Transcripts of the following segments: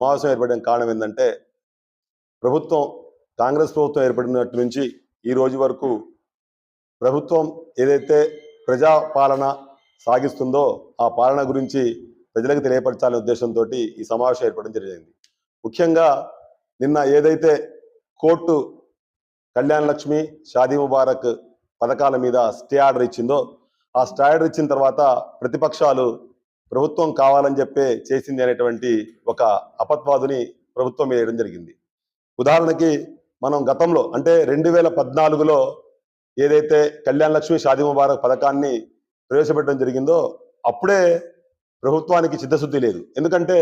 సమావేశం ఏర్పడిన కారణం ఏంటంటే ప్రభుత్వం కాంగ్రెస్ ప్రభుత్వం ఏర్పడినట్టు నుంచి ఈ రోజు వరకు ప్రభుత్వం ఏదైతే ప్రజాపాలన సాగిస్తుందో ఆ పాలన గురించి ప్రజలకు తెలియపరచాలనే ఉద్దేశంతో ఈ సమావేశం ఏర్పడడం జరిగింది. ముఖ్యంగా నిన్న ఏదైతే కోర్టు కళ్యాణ్ లక్ష్మి, షాదీ ముబారక్ పథకాల మీద స్టే ఆర్డర్ ఇచ్చిందో ఆ స్టే ఆర్డర్ ఇచ్చిన తర్వాత ప్రతిపక్షాలు ప్రభుత్వం కావాలని చెప్పే చేసింది అనేటువంటి ఒక అపవాదుని ప్రభుత్వం వేయడం జరిగింది. ఉదాహరణకి మనం గతంలో అంటే 2014లో ఏదైతే కళ్యాణ్ లక్ష్మి, షాదీ ముబారక్ పథకాన్ని ప్రవేశపెట్టడం జరిగిందో అప్పుడే ప్రభుత్వానికి చిత్తశుద్ధి లేదు. ఎందుకంటే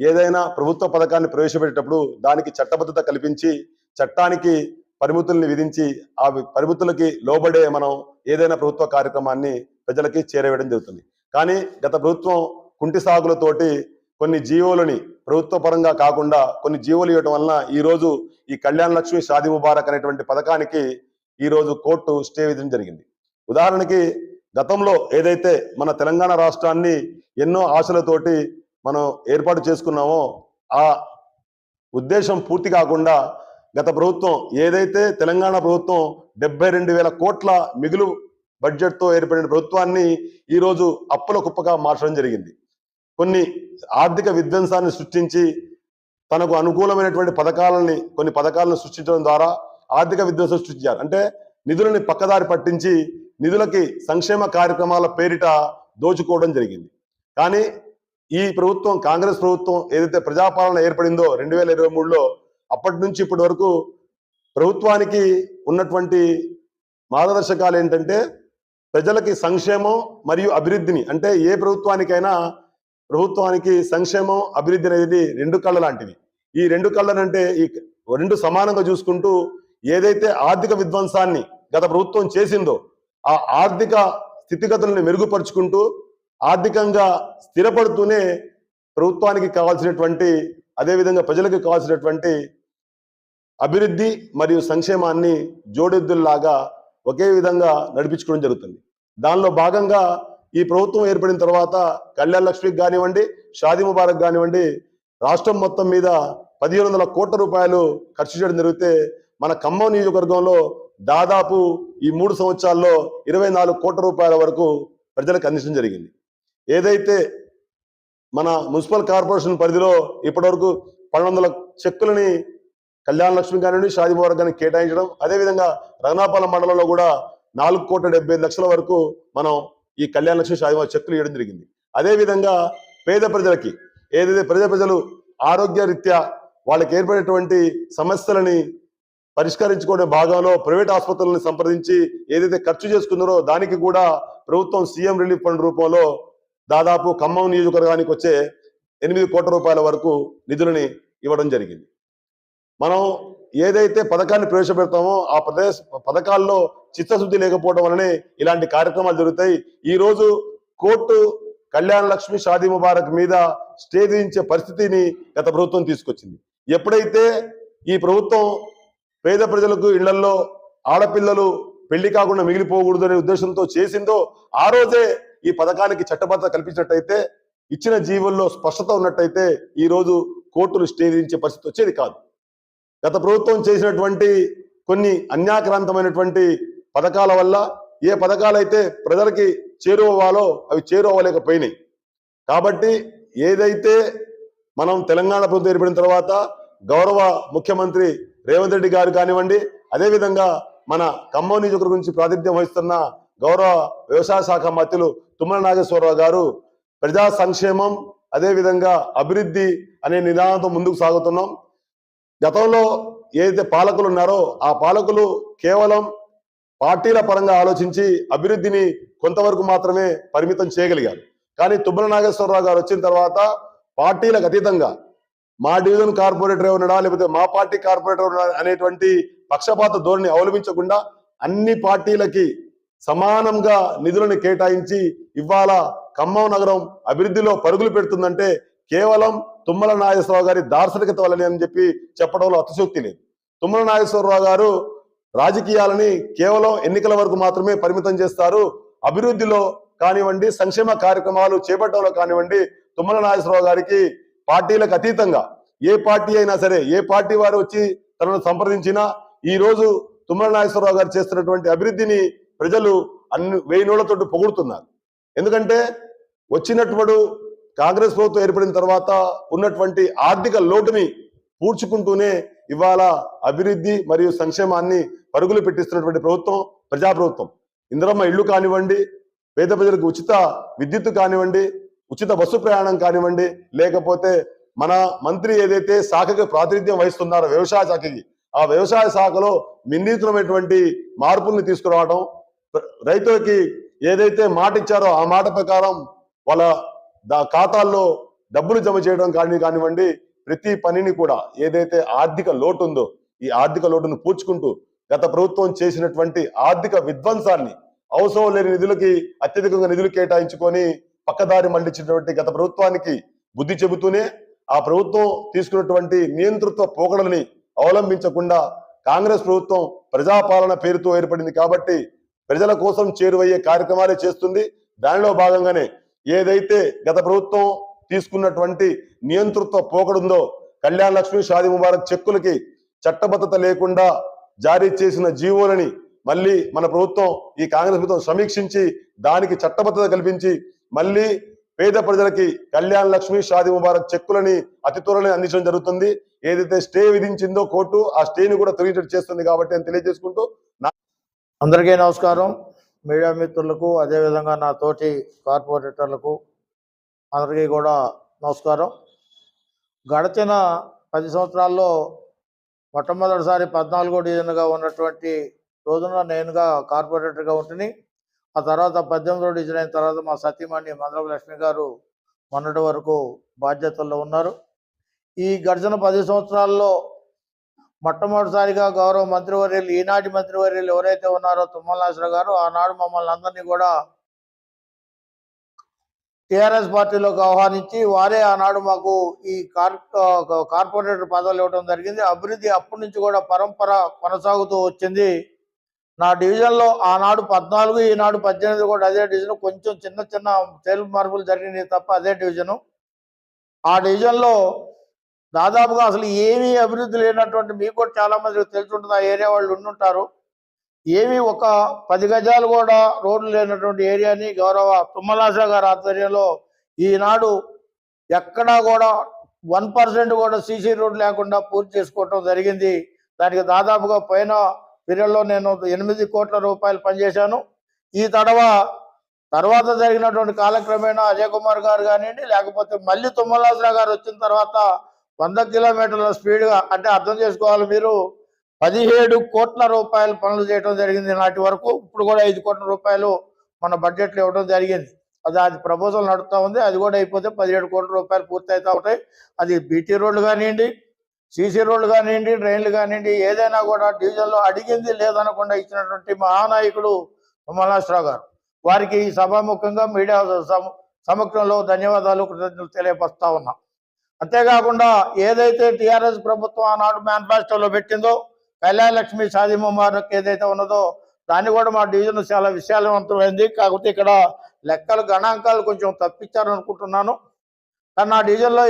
ఏదైనా ప్రభుత్వ పథకాన్ని ప్రవేశపెట్టేటప్పుడు దానికి చట్టబద్ధత కల్పించి చట్టానికి పరిమితుల్ని విధించి ఆ పరిమితులకి లోబడే మనం ఏదైనా ప్రభుత్వ కార్యక్రమాన్ని ప్రజలకి చేరవేయడం జరుగుతుంది. కానీ గత ప్రభుత్వం కుంటి సాగులతోటి కొన్ని జీవోలని ప్రభుత్వ పరంగా కాకుండా కొన్ని జీవోలు ఇవ్వడం వలన ఈరోజు ఈ కళ్యాణ్ లక్ష్మి, షాదీ ముబారక్ అనేటువంటి పథకానికి ఈరోజు కోర్టు స్టే విధించడం జరిగింది. ఉదాహరణకి గతంలో ఏదైతే మన తెలంగాణ రాష్ట్రాన్ని ఎన్నో ఆశలతోటి మనం ఏర్పాటు చేసుకున్నామో ఆ ఉద్దేశం పూర్తి కాకుండా గత ప్రభుత్వం ఏదైతే తెలంగాణ ప్రభుత్వం 72,000 కోట్ల మిగులు బడ్జెట్తో ఏర్పడిన ప్రభుత్వాన్ని ఈరోజు అప్పుల కుప్పగా మార్చడం జరిగింది. కొన్ని ఆర్థిక విధ్వంసాన్ని సృష్టించి తనకు అనుకూలమైనటువంటి కొన్ని పథకాలను సృష్టించడం ద్వారా ఆర్థిక విధ్వంసం సృష్టించారు. అంటే నిధులని పక్కదారి పట్టించి నిధులకి సంక్షేమ కార్యక్రమాల పేరిట దోచుకోవడం జరిగింది. కానీ ఈ ప్రభుత్వం కాంగ్రెస్ ప్రభుత్వం ఏదైతే ప్రజాపాలన ఏర్పడిందో 2023లో అప్పటి నుంచి ఇప్పటి వరకు ప్రభుత్వానికి ఉన్నటువంటి మార్గదర్శకాలు ఏంటంటే ప్రజలకి సంక్షేమం మరియు అభివృద్ధిని, అంటే ఏ ప్రభుత్వానికి సంక్షేమం అభివృద్ధి అనేది రెండు కళ్ళ లాంటివి. ఈ రెండు కళ్ళనంటే ఈ రెండు సమానంగా చూసుకుంటూ ఏదైతే ఆర్థిక విధ్వంసాన్ని గత ప్రభుత్వం చేసిందో ఆ ఆర్థిక స్థితిగతులను మెరుగుపరుచుకుంటూ ఆర్థికంగా స్థిరపడుతూనే ప్రభుత్వానికి కావాల్సినటువంటి అదేవిధంగా ప్రజలకు కావాల్సినటువంటి అభివృద్ధి మరియు సంక్షేమాన్ని జోడెద్దుల్లాగా ఒకే విధంగా నడిపించుకోవడం జరుగుతుంది. దానిలో భాగంగా ఈ ప్రభుత్వం ఏర్పడిన తర్వాత కళ్యాణ్ లక్ష్మికి కానివ్వండి, షాదీ ముబారక్ కానివ్వండి, రాష్ట్రం మొత్తం మీద 1,500 కోట్ల రూపాయలు ఖర్చు చేయడం జరిగితే మన ఖమ్మం నియోజకవర్గంలో దాదాపు ఈ 3 సంవత్సరాల్లో 24 కోట్ల రూపాయల వరకు ప్రజలకు అందించడం జరిగింది. ఏదైతే మన మున్సిపల్ కార్పొరేషన్ పరిధిలో ఇప్పటివరకు 1,200 చెక్కులని కళ్యాణ్ లక్ష్మి కానివ్వండి, షాదీ ముబారక్ కానీ కేటాయించడం, అదేవిధంగా రఘునాపాలెం మండలంలో కూడా 4,75,00,000 వరకు మనం ఈ కళ్యాణ్ లక్ష్మి, షాదీ ముబారక్ చెక్కులు ఇవ్వడం జరిగింది. అదేవిధంగా పేద ప్రజలకి ఏదైతే ప్రజలు ఆరోగ్య రీత్యా వాళ్ళకి ఏర్పడేటువంటి సమస్యలని పరిష్కరించుకునే భాగంలో ప్రైవేట్ ఆసుపత్రులను సంప్రదించి ఏదైతే ఖర్చు చేసుకున్నారో దానికి కూడా ప్రభుత్వం సీఎం రిలీఫ్ ఫండ్ రూపంలో దాదాపు ఖమ్మం నియోజకవర్గానికి వచ్చే 8 కోట్ల రూపాయల వరకు నిధులని ఇవ్వడం జరిగింది. మనం ఏదైతే పథకాన్ని ప్రవేశపెడతామో ఆ పథకాల్లో చిత్తశుద్ధి లేకపోవడం వల్లనే ఇలాంటి కార్యక్రమాలు జరుగుతాయి. ఈ రోజు కోర్టు కళ్యాణ్ లక్ష్మి, షాదీ ముబారక్ మీద స్టే విధించే పరిస్థితిని గత ప్రభుత్వం తీసుకొచ్చింది. ఎప్పుడైతే ఈ ప్రభుత్వం పేద ప్రజలకు ఇళ్లలో ఆడపిల్లలు పెళ్లి కాకుండా మిగిలిపోకూడదు అనే ఉద్దేశంతో చేసిందో ఆ రోజే ఈ పథకానికి చట్టబద్ధత కల్పించినట్టయితే, ఇచ్చిన జీవుల్లో స్పష్టత ఉన్నట్టయితే ఈ రోజు కోర్టులు స్టే విధించే పరిస్థితి వచ్చేది కాదు. గత ప్రభుత్వం చేసినటువంటి కొన్ని అన్యాక్రాంతమైనటువంటి పథకాల వల్ల ఏ పథకాలైతే ప్రజలకి చేరువవ్వాలో అవి చేరువలేకపోయినాయి. కాబట్టి ఏదైతే మనం తెలంగాణ ప్రభుత్వం ఏర్పడిన తర్వాత గౌరవ ముఖ్యమంత్రి రేవంత్ రెడ్డి గారు కానివ్వండి, అదేవిధంగా మన ఖమ్మం నియోజకవర్గం నుంచి ప్రాతినిధ్యం వహిస్తున్న గౌరవ వ్యవసాయ శాఖ మంత్రులు తుమ్మల నాగేశ్వరరావు గారు ప్రజా సంక్షేమం అదేవిధంగా అభివృద్ధి అనే నినాదంతో ముందుకు సాగుతున్నాం. గతంలో ఏదైతే పాలకులు ఉన్నారో ఆ పాలకులు కేవలం పార్టీల పరంగా ఆలోచించి అభివృద్ధిని కొంతవరకు మాత్రమే పరిమితం చేయగలిగారు. కానీ తుమ్మల నాగేశ్వరరావు గారు వచ్చిన తర్వాత పార్టీలకు అతీతంగా మా డివిజన్ కార్పొరేటర్ ఉన్నాడా లేకపోతే మా పార్టీ కార్పొరేటర్ ఉన్నాడా అనేటువంటి పక్షపాత ధోరణి అవలంబించకుండా అన్ని పార్టీలకి సమానంగా నిధులను కేటాయించి ఇవాళ ఖమ్మం నగరం అభివృద్ధిలో పరుగులు పెడుతుందంటే కేవలం తుమ్మల నాగేశ్వరరావు గారి దార్శనికత వల్లనే అని చెప్పి చెప్పడంలో అతిశయోక్తి లేదు. తుమ్మల నాగేశ్వరరావు గారు రాజకీయాలని కేవలం ఎన్నికల వరకు మాత్రమే పరిమితం చేస్తారు. అభివృద్ధిలో కానివ్వండి, సంక్షేమ కార్యక్రమాలు చేపట్టడంలో కానివ్వండి, తుమ్మల నాగేశ్వరరావు గారికి పార్టీలకు అతీతంగా ఏ పార్టీ అయినా సరే, ఏ పార్టీ వారు వచ్చి తనను సంప్రదించినా ఈ రోజు తుమ్మల నాగేశ్వరరావు గారు చేస్తున్నటువంటి అభివృద్ధిని ప్రజలు అన్ని 1000 నోళ్లతోటి పొగుడుతున్నారు. ఎందుకంటే వచ్చినప్పుడు కాంగ్రెస్ ప్రభుత్వం ఏర్పడిన తర్వాత ఉన్నటువంటి ఆర్థిక లోటుని పూడ్చుకుంటూనే ఇవాళ అభివృద్ధి మరియు సంక్షేమాన్ని పరుగులు పెట్టిస్తున్నటువంటి ప్రభుత్వం ప్రజాప్రభుత్వం. ఇందిరమ్మ ఇళ్లు కానివ్వండి, పేద ప్రజలకు ఉచిత విద్యుత్ కానివ్వండి, ఉచిత బస్సు ప్రయాణం కానివ్వండి, లేకపోతే మన మంత్రి ఏదైతే శాఖకి ప్రాతినిధ్యం వహిస్తున్నారో వ్యవసాయ శాఖకి, ఆ వ్యవసాయ శాఖలో వినూత్నమైనటువంటి మార్పుల్ని తీసుకురావడం, రైతులకి ఏదైతే మాట ఇచ్చారో ఆ మాట ప్రకారం వాళ్ళ ఖాతాల్లో డబ్బులు జమ చేయడం కానివ్వండి, ప్రతి పనిని కూడా ఏదైతే ఆర్థిక లోటు ఉందో ఈ ఆర్థిక లోటును పూడ్చుకుంటూ గత ప్రభుత్వం చేసినటువంటి ఆర్థిక విధ్వంసాన్ని, అవసరం లేని నిధులకి అత్యధికంగా నిధులు కేటాయించుకొని పక్కదారి మళ్లించినటువంటి గత ప్రభుత్వానికి బుద్ధి చెబుతూనే ఆ ప్రభుత్వం తీసుకున్నటువంటి నియంతృత్వ పోకడలని అవలంబించకుండా కాంగ్రెస్ ప్రభుత్వం ప్రజాపాలన పేరుతో ఏర్పడింది కాబట్టి ప్రజల కోసం చేరువయ్యే కార్యక్రమాలే చేస్తుంది. దానిలో భాగంగానే ఏదైతే గత ప్రభుత్వం తీసుకున్నటువంటి నియంతృత్వ పోకడుందో, కళ్యాణ లక్ష్మి, షాదీ ముబారక్ చెక్కులకి చట్టబద్ధత లేకుండా జారీ చేసిన జీవోలని మళ్ళీ మన ప్రభుత్వం, ఈ కాంగ్రెస్ ప్రభుత్వం సమీక్షించి దానికి చట్టబద్ధత కల్పించి మళ్ళీ పేద ప్రజలకి కళ్యాణ లక్ష్మి, షాదీ ముబారక్ చెక్కులని అతి త్వరలో అందించడం జరుగుతుంది. ఏదైతే స్టే విధించిందో కోర్టు, ఆ స్టేని కూడా తొలగించేట్టు చేస్తుంది కాబట్టి అని తెలియజేసుకుంటూ అందరికీ నమస్కారం. మీడియా మిత్రులకు, అదేవిధంగా నా తోటి కార్పొరేటర్లకు అందరికీ కూడా నమస్కారం. గడిచిన 10 సంవత్సరాల్లో మొట్టమొదటిసారి 14వ డివిజన్గా ఉన్నటువంటి రోజున నేనుగా కార్పొరేటర్గా ఉంటుంది. ఆ తర్వాత 18వ డివిజన్ అయిన తర్వాత మా సతీమణి మందరపు లక్ష్మి గారు మొన్నటి వరకు బాధ్యతల్లో ఉన్నారు. ఈ గడిచిన 10 సంవత్సరాల్లో మొట్టమొదటిసారిగా గౌరవ మంత్రివర్యులు, ఈనాటి మంత్రివర్యులు ఎవరైతే ఉన్నారో తుమ్మల నాగేశ్వరరావు గారు, ఆనాడు మమ్మల్ని అందరినీ కూడా టీఆర్ఎస్ పార్టీలోకి ఆహ్వానించి వారే ఆనాడు మాకు ఈ కార్పొరేటర్ పదవులు ఇవ్వడం జరిగింది. అభివృద్ధి అప్పటి నుంచి కూడా పరంపర కొనసాగుతూ వచ్చింది. నా డివిజన్లో ఆనాడు 14, ఈనాడు 18 కూడా అదే డివిజన్. కొంచెం చిన్న చిన్న తేలు మార్పులు జరిగినాయి తప్ప అదే డివిజను. ఆ డివిజన్లో దాదాపుగా అసలు ఏమీ అభివృద్ధి లేనటువంటి, మీకు కూడా చాలా మందికి తెలిసి ఉంటుంది, ఆ ఏరియా వాళ్ళు ఉండుంటారు. ఏమీ ఒక 10 గజాలు కూడా రోడ్లు లేనటువంటి ఏరియాని గౌరవ తుమ్మల నాగేశ్వరరావు గారి ఆధ్వర్యంలో ఈనాడు ఎక్కడా కూడా 1% కూడా సీసీ రోడ్ లేకుండా పూర్తి చేసుకోవటం జరిగింది. దానికి దాదాపుగా పోయిన పీరియడ్లో నేను 8 కోట్ల రూపాయలు పనిచేశాను. ఈ తర్వాత జరిగినటువంటి కాలక్రమేణా అజయ్ కుమార్ గారు కానివ్వండి, లేకపోతే మళ్ళీ తుమ్మల నాగేశ్వరరావు గారు వచ్చిన తర్వాత 100 కిలోమీటర్ల స్పీడ్గా, అంటే అర్థం చేసుకోవాలి మీరు, 17 కోట్ల రూపాయలు పనులు చేయడం జరిగింది నాటి వరకు. ఇప్పుడు కూడా 5 కోట్ల రూపాయలు మన బడ్జెట్లో ఇవ్వడం జరిగింది. అది ప్రపోజల్ నడుస్తూ ఉంది. అది కూడా అయిపోతే 17 కోట్ల రూపాయలు పూర్తి అవుతూ ఉంటాయి. అది బీటీ రోడ్లు కానివ్వండి, సీసీ రోడ్లు కానివ్వండి, ట్రైన్లు కానివ్వండి, ఏదైనా కూడా డివిజన్లో అడిగింది లేదనకుండా ఇచ్చినటువంటి మహానాయకుడు తుమ్మల నాగేశ్వరరావు గారు. వారికి సభాముఖంగా మీడియా సమక్షంలో ధన్యవాదాలు, కృతజ్ఞతలు తెలియపరుస్తా ఉన్నాం. అంతేకాకుండా ఏదైతే టీఆర్ఎస్ ప్రభుత్వం ఆనాడు మేనిఫెస్టోలో పెట్టిందో కళ్యాణ లక్ష్మి, షాదీ ముబారక్ ఏదైతే ఉన్నదో దాన్ని కూడా మా డివిజన్ చాలా విశాలవంతమైంది. కాకపోతే ఇక్కడ లెక్కలు, గణాంకాలు కొంచెం తప్పించారనుకుంటున్నాను. కానీ నా డివిజన్లో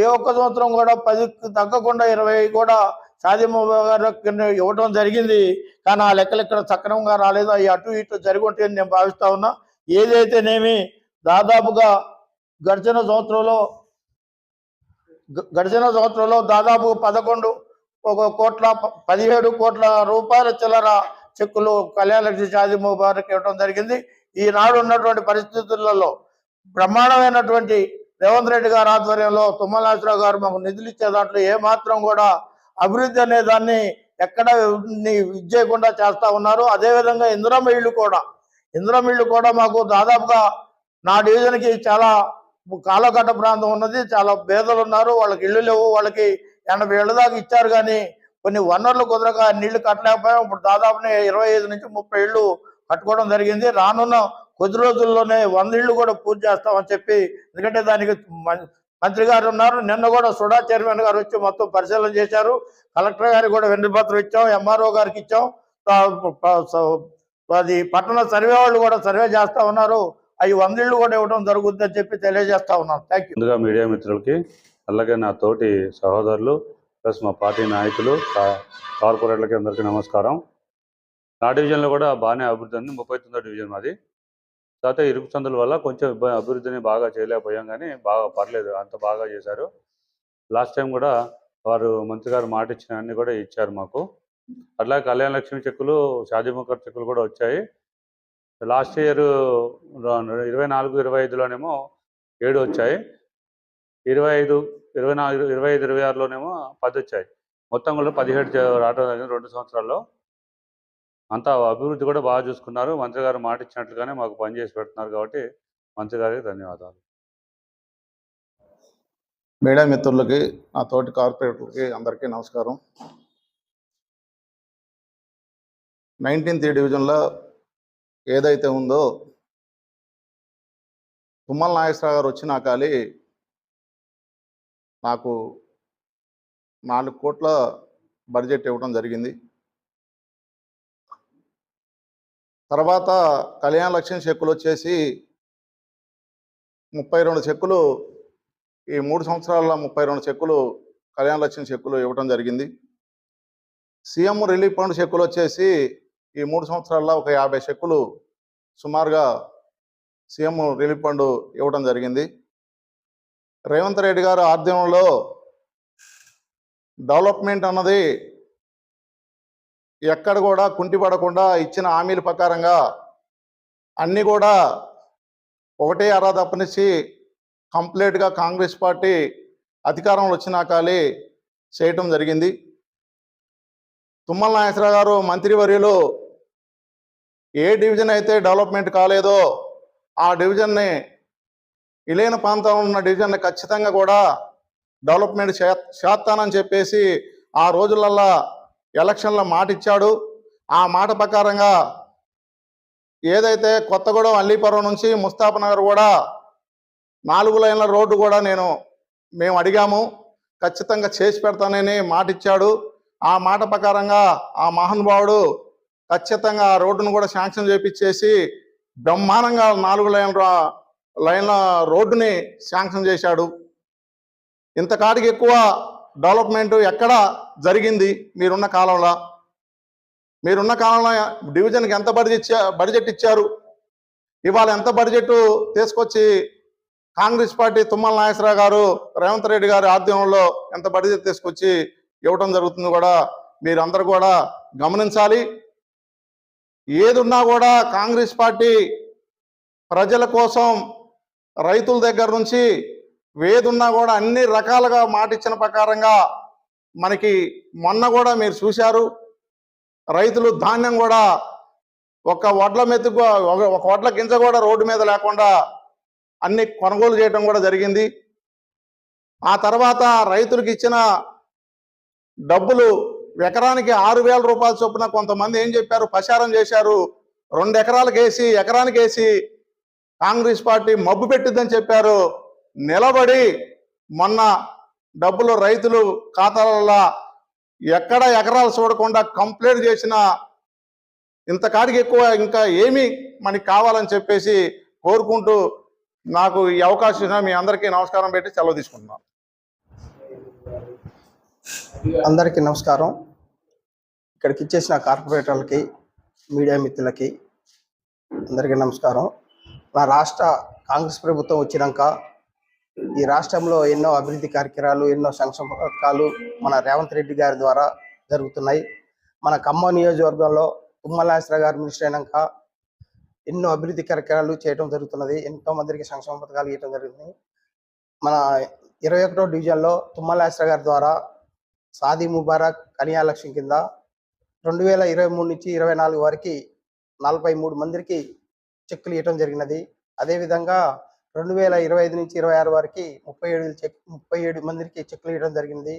ఏ ఒక్క సంవత్సరం కూడా 10కి తగ్గకుండా 20 కూడా షాదీ ముబారక్ ఇవ్వడం జరిగింది. కానీ ఆ లెక్కలు ఇక్కడ సక్రమంగా రాలేదు. అవి అటు ఇటు జరిగి ఉంటాయని నేను భావిస్తా ఉన్నా. ఏదైతేనేమి దాదాపుగా గడిచిన సంవత్సరంలో దాదాపు 17 కోట్ల రూపాయల చిల్లర చెక్కులు కళ్యాణ లక్ష్మి, షాదీ ముబారక్ ఇవ్వడం జరిగింది. ఈనాడు ఉన్నటువంటి పరిస్థితులలో బ్రహ్మాండమైనటువంటి రేవంత్ రెడ్డి గారి ఆధ్వర్యంలో తుమ్మల నాగేశ్వరరావు గారు మాకు నిధులు ఇచ్చే దాంట్లో ఏమాత్రం కూడా అభివృద్ధి అనే దాన్ని ఎక్కడ చేయకుండా చేస్తూ ఉన్నారు. అదేవిధంగా ఇందిరమ్మ ఇళ్ళు కూడా మాకు దాదాపుగా నా డివిజన్కి చాలా కాలగట్ట ప్రాంతం ఉన్నది. చాలా పేదలు ఉన్నారు, వాళ్ళకి ఇళ్ళు లేవు. వాళ్ళకి 80 ఏళ్ళ దాకా ఇచ్చారు, కానీ కొన్ని వనరులు కుదరక నీళ్లు కట్టలేకపోయాం. ఇప్పుడు దాదాపు 25 నుంచి 30 ఇళ్ళు కట్టుకోవడం జరిగింది. రానున్న కొద్ది రోజుల్లోనే 100 ఇళ్ళు కూడా పూర్తి చేస్తామని చెప్పి, ఎందుకంటే దానికి మంత్రి గారు ఉన్నారు. నిన్న కూడా సుడా చైర్మన్ గారు వచ్చి మొత్తం పరిశీలన చేశారు. కలెక్టర్ గారికి కూడా వినతిపత్రం ఇచ్చాం, ఎంఆర్ఓ గారికి ఇచ్చాం. అది పట్టణ సర్వే వాళ్ళు కూడా సర్వే చేస్తా ఉన్నారు. అవి 100 ఇళ్ళు కూడా ఇవ్వడం జరుగుతుందని చెప్పి తెలియజేస్తా ఉన్నాం. Thank you. ముందుగా మీడియా మిత్రులకి అలాగే నా తోటి సహోదరులు ప్లస్ మా పార్టీ నాయకులు కార్పొరేట్లకి అందరికీ నమస్కారం. నా డివిజన్లో కూడా బాగానే అభివృద్ధి ఉంది. 39వ డివిజన్ మాది. కాకపోతే ఇరుకు సందుల వల్ల కొంచెం అభివృద్ధిని బాగా చేయలేకపోయాం, కానీ బాగా పర్లేదు, అంత బాగా చేశారు. లాస్ట్ టైం కూడా వారు మంత్రి గారు మాట ఇచ్చిన అన్ని కూడా ఇచ్చారు మాకు. అట్లాగే కళ్యాణ లక్ష్మి చెక్కులు, షాదీ ముఖర్ చెక్కులు కూడా వచ్చాయి. లాస్ట్ ఇయర్ 24-25లోనేమో 7 వచ్చాయి, 25, 24, 25, 26లోనేమో 10 వచ్చాయి. మొత్తం కూడా 17 రావడం జరిగింది 2 సంవత్సరాల్లో. అంతా అభివృద్ధి కూడా బాగా చూసుకున్నారు. మంత్రి గారు మాట ఇచ్చినట్లుగానే మాకు పని చేసి పెడుతున్నారు కాబట్టి మంత్రి గారికి ధన్యవాదాలు. మీడియా మిత్రులకి, నా తోటి కార్పొరేటర్లకి అందరికీ నమస్కారం. 19th డివిజన్లో ఏదైతే ఉందో తుమ్మల నాగేశ్వరరావు గారు వచ్చినా కానీ నాకు 4 కోట్ల బడ్జెట్ ఇవ్వడం జరిగింది. తర్వాత కళ్యాణ లక్ష్మి చెక్కులు వచ్చేసి 32 చెక్కులు, ఈ 3 సంవత్సరాల్లో 32 చెక్కులు కళ్యాణ లక్ష్మి చెక్కులు ఇవ్వడం జరిగింది. సీఎం రిలీఫ్ ఫండ్ చెక్కులు వచ్చేసి ఈ 3 సంవత్సరాల్లో ఒక 50 చెక్కులు సుమారుగా సీఎం రిలీఫ్ ఫండ్ ఇవ్వడం జరిగింది. రేవంత్ రెడ్డి గారు ఆధ్వర్యంలో డెవలప్మెంట్ అన్నది ఎక్కడ కూడా కుంటిపడకుండా ఇచ్చిన హామీల ప్రకారంగా అన్నీ కూడా ఒకటే అరా తప్పనిచ్చి కంప్లీట్గా కాంగ్రెస్ పార్టీ అధికారంలో వచ్చినాకాలి చేయటం జరిగింది. తుమ్మల నాగేశ్వరరావు గారు మంత్రివర్యులు ఏ డివిజన్ అయితే డెవలప్మెంట్ కాలేదో ఆ డివిజన్ని, విలీన ప్రాంతంలో ఉన్న డివిజన్ని ఖచ్చితంగా కూడా డెవలప్మెంట్ చేస్తానని చెప్పేసి ఆ రోజులల్లా ఎలక్షన్లో మాట ఇచ్చాడు. ఆ మాట ప్రకారంగా ఏదైతే కొత్తగూడెం అల్లీపురం నుంచి ముస్తాఫనగర్ కూడా 4 లైన్ల రోడ్డు కూడా మేము అడిగాము, ఖచ్చితంగా చేసి పెడతానని మాట ఇచ్చాడు. ఆ మాట ప్రకారంగా ఆ మహానుభావుడు ఖచ్చితంగా ఆ రోడ్డును కూడా శాంక్షన్ చేపించేసి బ్రహ్మాండంగా 4 లైన్ల రోడ్డుని శాంక్షన్ చేశాడు. ఇంతకాడికి ఎక్కువ డెవలప్మెంట్ ఎక్కడ జరిగింది మీరున్న కాలంలో? డివిజన్కి ఎంత బడ్జెట్ ఇచ్చారు? ఇవాళ ఎంత బడ్జెట్ తీసుకొచ్చి కాంగ్రెస్ పార్టీ తుమ్మల నాగేశ్వరరావు గారు, రేవంత్ రెడ్డి గారి ఆధ్వర్యంలో ఎంత బడ్జెట్ తీసుకొచ్చి ఇవ్వటం జరుగుతుంది కూడా మీరందరూ కూడా గమనించాలి. ఏదున్నా కూడా కాంగ్రెస్ పార్టీ ప్రజల కోసం, రైతుల దగ్గర నుంచి ఏదున్నా కూడా అన్ని రకాలుగా మాట ఇచ్చిన ప్రకారంగా మనకి మొన్న కూడా మీరు చూశారు. రైతులు ధాన్యం కూడా ఒక వడ్ల గింజ కూడా రోడ్డు మీద లేకుండా అన్ని కొనుగోలు చేయడం కూడా జరిగింది. ఆ తర్వాత రైతులకు ఇచ్చిన డబ్బులు ఎకరానికి 6,000 రూపాయల చొప్పున కొంతమంది ఏం చెప్పారు, ప్రచారం చేశారు. 2 ఎకరానికి వేసి కాంగ్రెస్ పార్టీ మబ్బు పెట్టిద్దని చెప్పారు. నిలబడి మొన్న డబ్బులు రైతులు ఖాతాలలో ఎక్కడ ఎకరాలు చూడకుండా కంప్లీట్ చేసిన, ఇంతకాడికి ఎక్కువ ఇంకా ఏమి మనకి కావాలని చెప్పేసి కోరుకుంటూ నాకు ఈ అవకాశం మీ అందరికీ నమస్కారం పెట్టి సెలవు తీసుకుంటున్నాను. అందరికీ నమస్కారం. ఇక్కడికి ఇచ్చేసిన కార్పొరేటర్లకి, మీడియా మిత్రులకి అందరికీ నమస్కారం. నా రాష్ట్ర కాంగ్రెస్ ప్రభుత్వం వచ్చినాక ఈ రాష్ట్రంలో ఎన్నో అభివృద్ధి కార్యక్రమాలు, ఎన్నో సంక్షేమ పథకాలు మన రేవంత్ రెడ్డి గారి ద్వారా జరుగుతున్నాయి. మన ఖమ్మం నియోజకవర్గంలో తుమ్మల నాగేశ్వరరావు గారు మినిస్టర్ అయినాక ఎన్నో అభివృద్ధి కార్యక్రమాలు చేయడం జరుగుతున్నది. ఎంతో మందికి సంక్షేమ పథకాలు ఇవ్వడం జరుగుతుంది. మన 21వ డివిజన్లో తుమ్మల నాగేశ్వరరావు గారి ద్వారా షాదీ ముబారక్, కళ్యాణ లక్ష్మి కింద 2023 నుంచి 24 వరకు 43 మందికి చెక్కులు ఇవ్వడం జరిగినది. అదేవిధంగా 2025 నుంచి 26 వరకు 37 మందికి చెక్కులు ఇవ్వడం జరిగింది.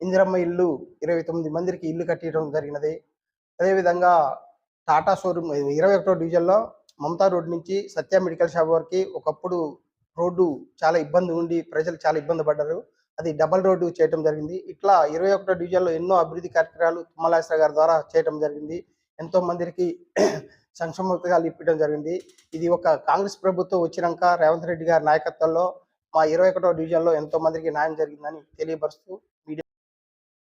ఇందిరమ్మ ఇల్లు 29 మందికి ఇల్లు కట్టియడం జరిగినది. అదేవిధంగా టాటా షోరూమ్ 21వ డివిజన్లో మమతా రోడ్ నుంచి సత్య మెడికల్ షాప్ వరకు ఒకప్పుడు రోడ్డు చాలా ఇబ్బంది ఉండి ప్రజలు చాలా ఇబ్బంది పడ్డారు. అది డబల్ రోడ్డు చేయడం జరిగింది. ఇట్లా 21వ డివిజన్లో ఎన్నో అభివృద్ధి కార్యక్రమాలు తుమ్మల నాగేశ్వరరావు గారి ద్వారా చేయడం జరిగింది. ఎంతో మందికి సంక్షేమ పథకాలు ఇప్పించడం జరిగింది. ఇది ఒక కాంగ్రెస్ ప్రభుత్వం వచ్చినాక రేవంత్ రెడ్డి గారి నాయకత్వంలో మా 21వ డివిజన్లో ఎంతో మందికి న్యాయం జరిగిందని తెలియపరుస్తూ